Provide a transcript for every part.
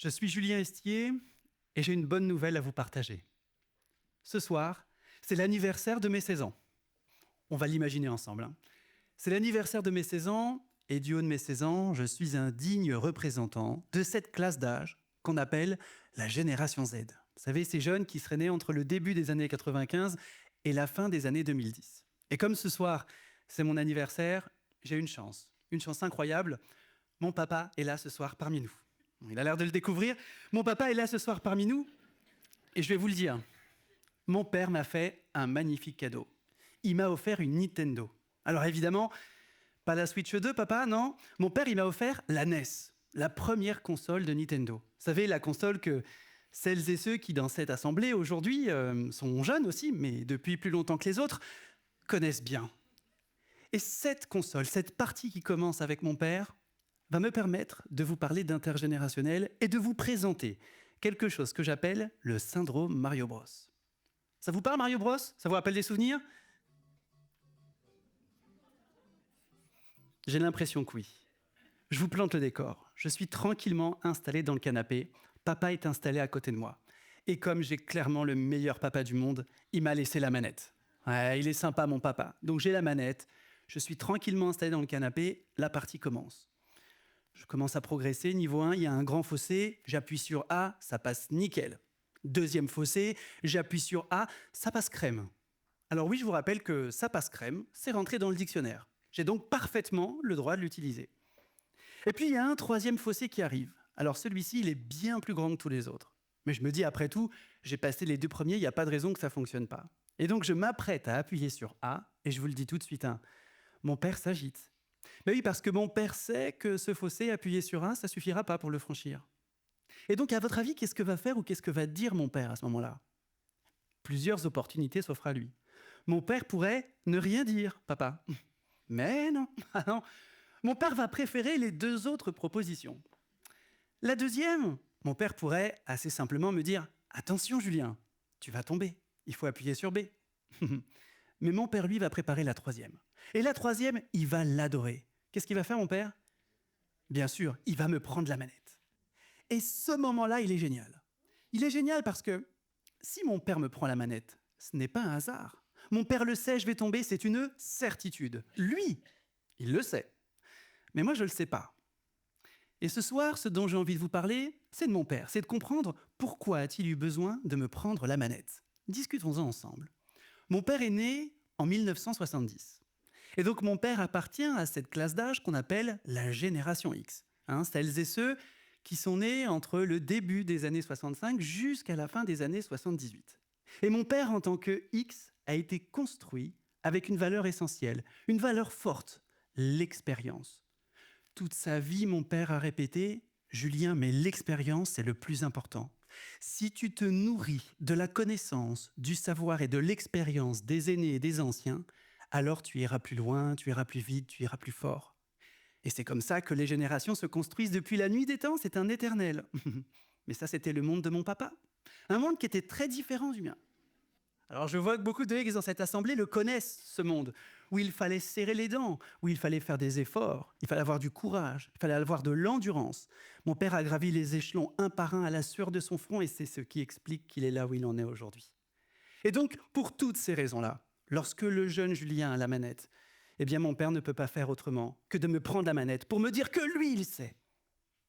Je suis Julien Estier et j'ai une bonne nouvelle à vous partager. Ce soir, c'est l'anniversaire de mes 16 ans. On va l'imaginer ensemble, hein. C'est l'anniversaire de mes 16 ans et du haut de mes 16 ans, je suis un digne représentant de cette classe d'âge qu'on appelle la génération Z. Vous savez, ces jeunes qui seraient nés entre le début des années 95 et la fin des années 2010. Et comme ce soir, c'est mon anniversaire, j'ai une chance incroyable. Mon papa est là ce soir parmi nous. Il a l'air de le découvrir. Mon papa est là ce soir parmi nous. Et je vais vous le dire, mon père m'a fait un magnifique cadeau. Il m'a offert une Nintendo. Alors évidemment, pas la Switch 2, papa, non. Mon père, il m'a offert la NES, la première console de Nintendo. Vous savez, la console que celles et ceux qui, dans cette assemblée, aujourd'hui, sont jeunes aussi, mais depuis plus longtemps que les autres, connaissent bien. Et cette console, cette partie qui commence avec mon père, va me permettre de vous parler d'intergénérationnel et de vous présenter quelque chose que j'appelle le syndrome Mario Bros. Ça vous parle, Mario Bros? Ça vous rappelle des souvenirs? J'ai l'impression que oui. Je vous plante le décor. Je suis tranquillement installé dans le canapé. Papa est installé à côté de moi. Et comme j'ai clairement le meilleur papa du monde, il m'a laissé la manette. Ouais, il est sympa, mon papa. Donc j'ai la manette. Je suis tranquillement installé dans le canapé. La partie commence. Je commence à progresser. Niveau 1, il y a un grand fossé. J'appuie sur A, ça passe nickel. Deuxième fossé, j'appuie sur A, ça passe crème. Alors oui, je vous rappelle que ça passe crème, c'est rentré dans le dictionnaire. J'ai donc parfaitement le droit de l'utiliser. Et puis, il y a un troisième fossé qui arrive. Alors celui-ci, il est bien plus grand que tous les autres. Mais je me dis, après tout, j'ai passé les deux premiers, il n'y a pas de raison que ça ne fonctionne pas. Et donc, je m'apprête à appuyer sur A, et je vous le dis tout de suite, hein, mon père s'agite. Mais oui, parce que mon père sait que ce fossé, appuyé sur A, ça ne suffira pas pour le franchir. Et donc, à votre avis, qu'est-ce que va faire ou qu'est-ce que va dire mon père à ce moment-là? Plusieurs opportunités s'offrent à lui. Mon père pourrait ne rien dire, papa. Mais non, ah non. Mon père va préférer les deux autres propositions. La deuxième, mon père pourrait assez simplement me dire « Attention Julien, tu vas tomber, il faut appuyer sur B ». Mais mon père, lui, va préparer la troisième. Et la troisième, il va l'adorer. Qu'est-ce qu'il va faire, mon père? Bien sûr, il va me prendre la manette. Et ce moment-là, il est génial. Il est génial parce que si mon père me prend la manette, ce n'est pas un hasard. Mon père le sait, je vais tomber, c'est une certitude. Lui, il le sait. Mais moi, je ne le sais pas. Et ce soir, ce dont j'ai envie de vous parler, c'est de mon père. C'est de comprendre pourquoi a-t-il eu besoin de me prendre la manette. Discutons-en ensemble. Mon père est né en 1970. Et donc, mon père appartient à cette classe d'âge qu'on appelle la génération X. Celles et ceux qui sont nés entre le début des années 65 jusqu'à la fin des années 78. Et mon père, en tant que X, a été construit avec une valeur essentielle, une valeur forte, l'expérience. Toute sa vie, mon père a répété « Julien, mais l'expérience, c'est le plus important. Si tu te nourris de la connaissance, du savoir et de l'expérience des aînés et des anciens, alors tu iras plus loin, tu iras plus vite, tu iras plus fort. » Et c'est comme ça que les générations se construisent depuis la nuit des temps, c'est un éternel. Mais ça, c'était le monde de mon papa. Un monde qui était très différent du mien. Alors je vois que beaucoup de X dans cette assemblée le connaissent, ce monde, où il fallait serrer les dents, où il fallait faire des efforts, il fallait avoir du courage, il fallait avoir de l'endurance. Mon père a gravi les échelons un par un à la sueur de son front et c'est ce qui explique qu'il est là où il en est aujourd'hui. Et donc, pour toutes ces raisons-là, lorsque le jeune Julien a la manette, eh bien mon père ne peut pas faire autrement que de me prendre la manette pour me dire que lui, il sait.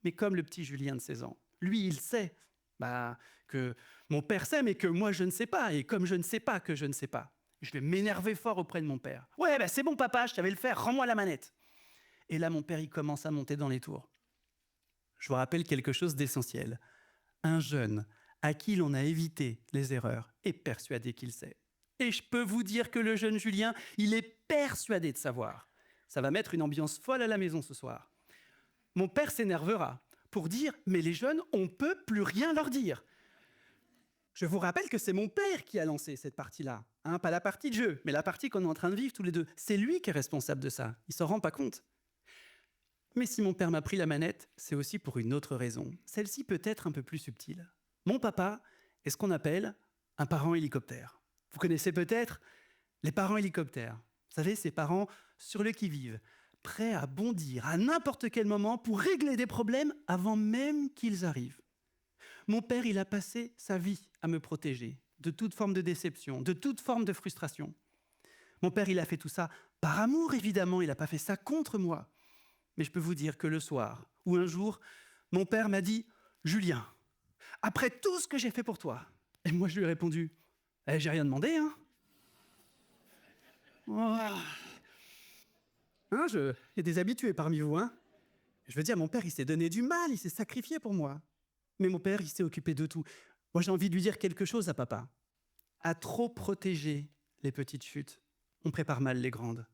Mais comme le petit Julien de 16 ans, lui, il sait. Que mon père sait, mais que moi, je ne sais pas. Et comme je ne sais pas que je ne sais pas, je vais m'énerver fort auprès de mon père. « Ouais, c'est bon, papa, je savais le faire, rends-moi la manette. » Et là, mon père, il commence à monter dans les tours. Je vous rappelle quelque chose d'essentiel. Un jeune à qui l'on a évité les erreurs est persuadé qu'il sait. Et je peux vous dire que le jeune Julien, il est persuadé de savoir. Ça va mettre une ambiance folle à la maison ce soir. Mon père s'énervera pour dire « mais les jeunes, on ne peut plus rien leur dire ». Je vous rappelle que c'est mon père qui a lancé cette partie-là. Pas la partie de jeu, mais la partie qu'on est en train de vivre tous les deux. C'est lui qui est responsable de ça. Il ne s'en rend pas compte. Mais si mon père m'a pris la manette, c'est aussi pour une autre raison. Celle-ci peut être un peu plus subtile. Mon papa est ce qu'on appelle un parent hélicoptère. Vous connaissez peut-être les parents hélicoptères. Vous savez, ces parents sur le qui-vive, prêts à bondir à n'importe quel moment pour régler des problèmes avant même qu'ils arrivent. Mon père, il a passé sa vie à me protéger de toute forme de déception, de toute forme de frustration. Mon père, il a fait tout ça par amour, évidemment, il n'a pas fait ça contre moi. Mais je peux vous dire que le soir, ou un jour, mon père m'a dit « Julien, après tout ce que j'ai fait pour toi », et moi je lui ai répondu « J'ai rien demandé, hein ?» Hein, il y a des habitués parmi vous, hein. Je veux dire, mon père, il s'est donné du mal, il s'est sacrifié pour moi. Mais mon père, il s'est occupé de tout. Moi, j'ai envie de lui dire quelque chose à papa. À trop protéger les petites chutes, on prépare mal les grandes.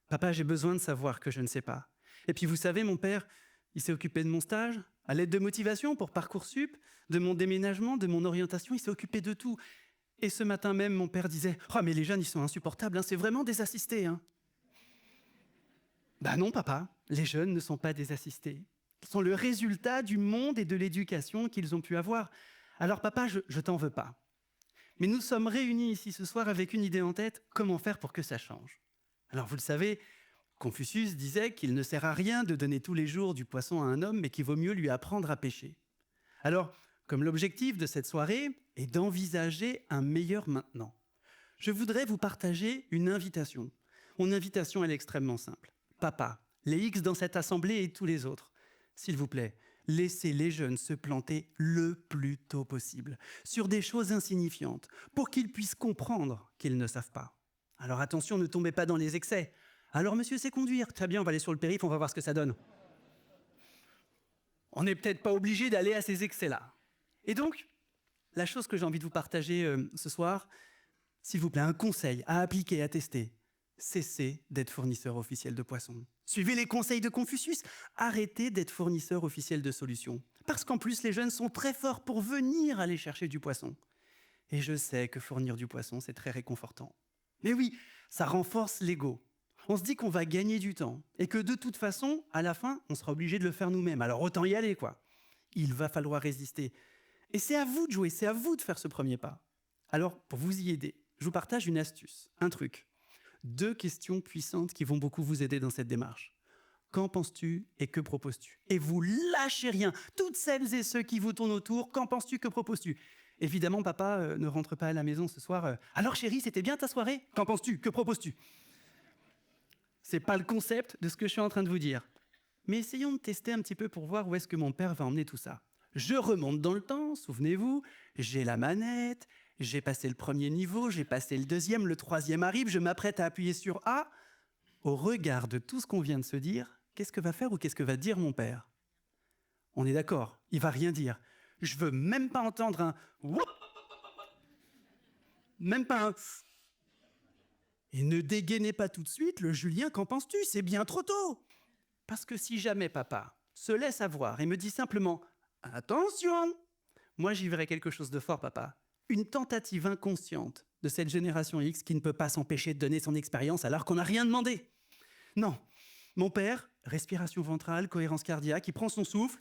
Papa, j'ai besoin de savoir que je ne sais pas. Et puis, vous savez, mon père, il s'est occupé de mon stage, à l'aide de motivation pour Parcoursup, de mon déménagement, de mon orientation, il s'est occupé de tout. Et ce matin même, mon père disait « Oh, mais les jeunes, ils sont insupportables, hein, c'est vraiment des assistés. Hein. » Ben non, papa, les jeunes ne sont pas des assistés. Ils sont le résultat du monde et de l'éducation qu'ils ont pu avoir. Alors papa, je t'en veux pas. Mais nous sommes réunis ici ce soir avec une idée en tête, comment faire pour que ça change. Alors vous le savez, Confucius disait qu'il ne sert à rien de donner tous les jours du poisson à un homme, mais qu'il vaut mieux lui apprendre à pêcher. Alors, comme l'objectif de cette soirée est d'envisager un meilleur maintenant, je voudrais vous partager une invitation. Mon invitation, elle est extrêmement simple. Papa, les X dans cette assemblée et tous les autres, s'il vous plaît, laissez les jeunes se planter le plus tôt possible sur des choses insignifiantes pour qu'ils puissent comprendre qu'ils ne savent pas. Alors attention, ne tombez pas dans les excès. Alors monsieur sait conduire, très bien, on va aller sur le périph', on va voir ce que ça donne. On n'est peut-être pas obligé d'aller à ces excès-là. Et donc, la chose que j'ai envie de vous partager ce soir, s'il vous plaît, un conseil à appliquer, à tester. Cessez d'être fournisseur officiel de poissons. Suivez les conseils de Confucius. Arrêtez d'être fournisseur officiel de solutions. Parce qu'en plus, les jeunes sont très forts pour venir aller chercher du poisson. Et je sais que fournir du poisson, c'est très réconfortant. Mais oui, ça renforce l'ego. On se dit qu'on va gagner du temps et que de toute façon, à la fin, on sera obligé de le faire nous-mêmes. Alors autant y aller, quoi. Il va falloir résister. Et c'est à vous de jouer, c'est à vous de faire ce premier pas. Alors, pour vous y aider, je vous partage une astuce, un truc. 2 questions puissantes qui vont beaucoup vous aider dans cette démarche. Qu'en penses-tu et que proposes-tu? Et vous lâchez rien. Toutes celles et ceux qui vous tournent autour, qu'en penses-tu, que proposes-tu? Évidemment, papa ne rentre pas à la maison ce soir. Alors chérie, c'était bien ta soirée? Qu'en penses-tu? Que proposes-tu? C'est pas le concept de ce que je suis en train de vous dire. Mais essayons de tester un petit peu pour voir où est-ce que mon père va emmener tout ça. Je remonte dans le temps, souvenez-vous, j'ai la manette, j'ai passé le premier niveau, j'ai passé le deuxième, le troisième arrive, je m'apprête à appuyer sur A. Au regard de tout ce qu'on vient de se dire, qu'est-ce que va faire ou qu'est-ce que va dire mon père? On est d'accord, il va rien dire. Je veux même pas entendre un woup, même pas un. Et ne dégainez pas tout de suite le Julien, qu'en penses-tu? C'est bien trop tôt. Parce que si jamais papa se laisse avoir et me dit simplement attention, moi j'y verrai quelque chose de fort, papa. Une tentative inconsciente de cette génération X qui ne peut pas s'empêcher de donner son expérience alors qu'on n'a rien demandé. Non, mon père, respiration ventrale, cohérence cardiaque, il prend son souffle,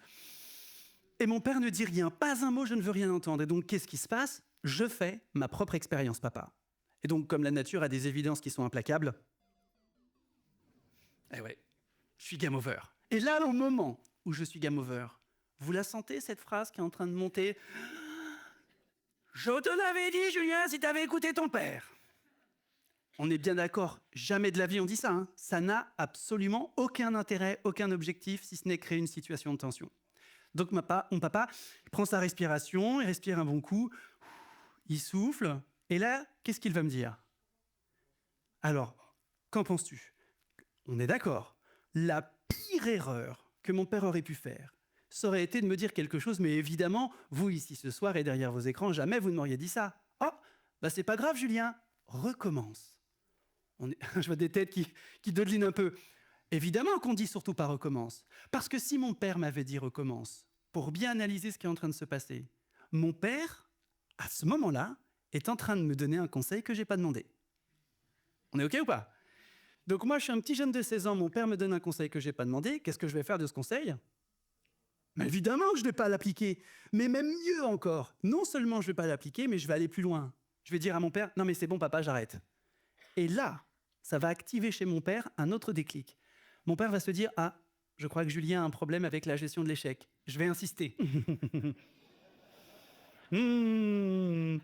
et mon père ne dit rien, pas un mot, je ne veux rien entendre. Et donc, qu'est-ce qui se passe? Je fais ma propre expérience, papa. Et donc, comme la nature a des évidences qui sont implacables, eh ouais, je suis game over. Et là, au moment où je suis game over, vous la sentez, cette phrase qui est en train de monter? Je te l'avais dit, Julien, si t'avais écouté ton père. On est bien d'accord, jamais de la vie on dit ça. Hein. Ça n'a absolument aucun intérêt, aucun objectif, si ce n'est créer une situation de tension. Donc mon papa, il prend sa respiration, il respire un bon coup, il souffle, et là, qu'est-ce qu'il va me dire? Alors, qu'en penses-tu? On est d'accord, la pire erreur que mon père aurait pu faire, ça aurait été de me dire quelque chose, mais évidemment, vous ici ce soir et derrière vos écrans, jamais vous ne m'auriez dit ça. Oh, bah c'est pas grave Julien, recommence. Je vois des têtes qui dodelinent un peu. Évidemment qu'on dit surtout pas recommence. Parce que si mon père m'avait dit recommence, pour bien analyser ce qui est en train de se passer, mon père, à ce moment-là, est en train de me donner un conseil que j'ai pas demandé. On est OK ou pas? Donc moi, je suis un petit jeune de 16 ans, mon père me donne un conseil que j'ai pas demandé. Qu'est-ce que je vais faire de ce conseil? Mais évidemment que je ne vais pas l'appliquer. Mais même mieux encore, non seulement je ne vais pas l'appliquer, mais je vais aller plus loin. Je vais dire à mon père, non mais c'est bon papa, j'arrête. Et là, ça va activer chez mon père un autre déclic. Mon père va se dire, ah, je crois que Julien a un problème avec la gestion de l'échec. Je vais insister. Quelle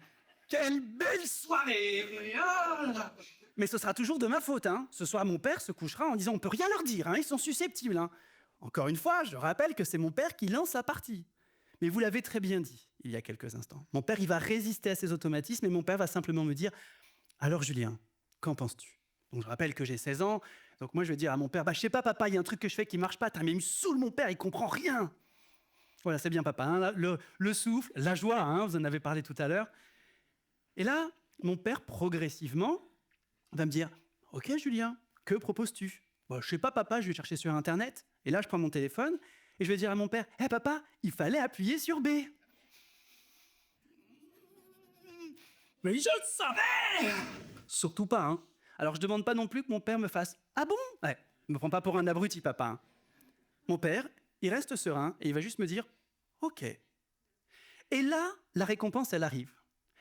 belle soirée! Ah. Mais ce sera toujours de ma faute, hein. Ce soir, mon père se couchera en disant on peut rien leur dire, hein, ils sont susceptibles, hein. Encore une fois, je rappelle que c'est mon père qui lance la partie. Mais vous l'avez très bien dit il y a quelques instants. Mon père, il va résister à ses automatismes et mon père va simplement me dire alors Julien, qu'en penses-tu? Donc je rappelle que j'ai 16 ans, donc moi je vais dire à mon père je sais pas papa, il y a un truc que je fais qui marche pas, mais il me saoule mon père, il comprend rien. Voilà, c'est bien papa, hein, le souffle, la joie, hein, vous en avez parlé tout à l'heure. Et là, mon père, progressivement, va me dire ok Julien, que proposes-tu? Je sais pas papa, je vais chercher sur internet. Et là je prends mon téléphone et je vais dire à mon père hé papa, il fallait appuyer sur B. Mais je le savais! Surtout pas, hein. Alors je demande pas non plus que mon père me fasse ah bon? Ouais, me prends pas pour un abruti papa, hein. Mon père, il reste serein et il va juste me dire ok. Et là, la récompense, elle arrive.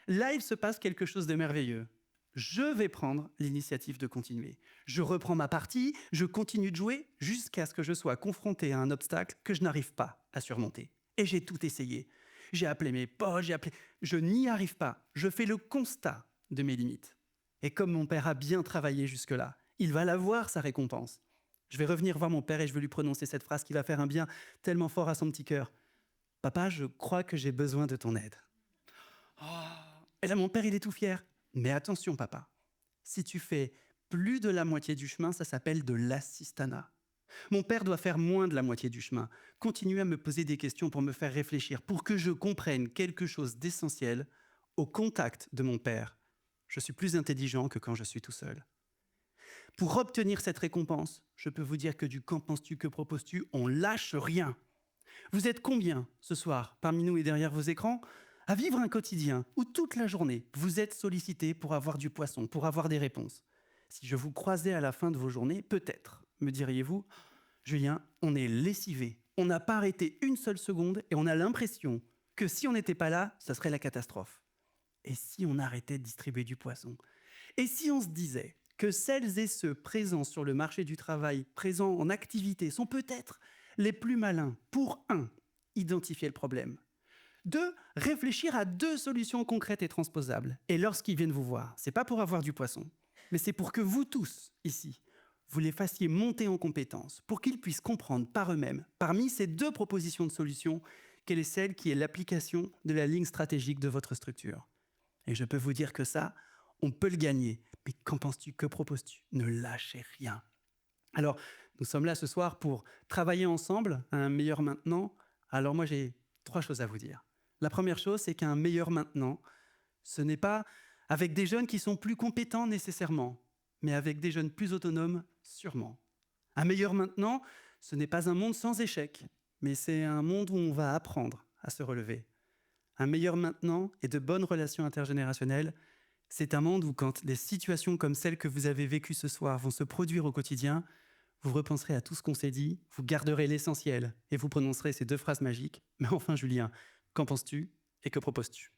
Là, il se passe quelque chose de merveilleux. Je vais prendre l'initiative de continuer. Je reprends ma partie, je continue de jouer jusqu'à ce que je sois confronté à un obstacle que je n'arrive pas à surmonter. Et j'ai tout essayé. J'ai appelé mes potes, je n'y arrive pas. Je fais le constat de mes limites. Et comme mon père a bien travaillé jusque-là, il va l'avoir, sa récompense. Je vais revenir voir mon père et je vais lui prononcer cette phrase qui va faire un bien tellement fort à son petit cœur. Papa, je crois que j'ai besoin de ton aide. Oh. Et là, mon père, il est tout fier. Mais attention, papa, si tu fais plus de la moitié du chemin, ça s'appelle de l'assistanat. Mon père doit faire moins de la moitié du chemin, continuer à me poser des questions pour me faire réfléchir, pour que je comprenne quelque chose d'essentiel. Au contact de mon père, je suis plus intelligent que quand je suis tout seul. Pour obtenir cette récompense, je peux vous dire que du qu'en penses-tu, que proposes-tu, on lâche rien. Vous êtes combien ce soir, parmi nous et derrière vos écrans, à vivre un quotidien où toute la journée, vous êtes sollicité pour avoir du poisson, pour avoir des réponses? Si je vous croisais à la fin de vos journées, peut-être, me diriez-vous, Julien, on est lessivé. On n'a pas arrêté une seule seconde et on a l'impression que si on n'était pas là, ça serait la catastrophe. Et si on arrêtait de distribuer du poisson? Et si on se disait que celles et ceux présents sur le marché du travail, présents en activité, sont peut-être les plus malins pour, 1, identifier le problème, 2, réfléchir à 2 solutions concrètes et transposables. Et lorsqu'ils viennent vous voir, c'est pas pour avoir du poisson, mais c'est pour que vous tous, ici, vous les fassiez monter en compétences, pour qu'ils puissent comprendre par eux-mêmes, parmi ces 2 propositions de solutions, quelle est celle qui est l'application de la ligne stratégique de votre structure. Et je peux vous dire que ça, on peut le gagner. Mais qu'en penses-tu? Que proposes-tu? Ne lâchez rien. Alors, nous sommes là ce soir pour travailler ensemble à un meilleur maintenant. Alors moi, j'ai 3 choses à vous dire. La première chose, c'est qu'un meilleur maintenant, ce n'est pas avec des jeunes qui sont plus compétents nécessairement, mais avec des jeunes plus autonomes sûrement. Un meilleur maintenant, ce n'est pas un monde sans échecs, mais c'est un monde où on va apprendre à se relever. Un meilleur maintenant et de bonnes relations intergénérationnelles, c'est un monde où quand des situations comme celles que vous avez vécues ce soir vont se produire au quotidien, vous repenserez à tout ce qu'on s'est dit, vous garderez l'essentiel et vous prononcerez ces 2 phrases magiques. Mais enfin, Julien, qu'en penses-tu et que proposes-tu?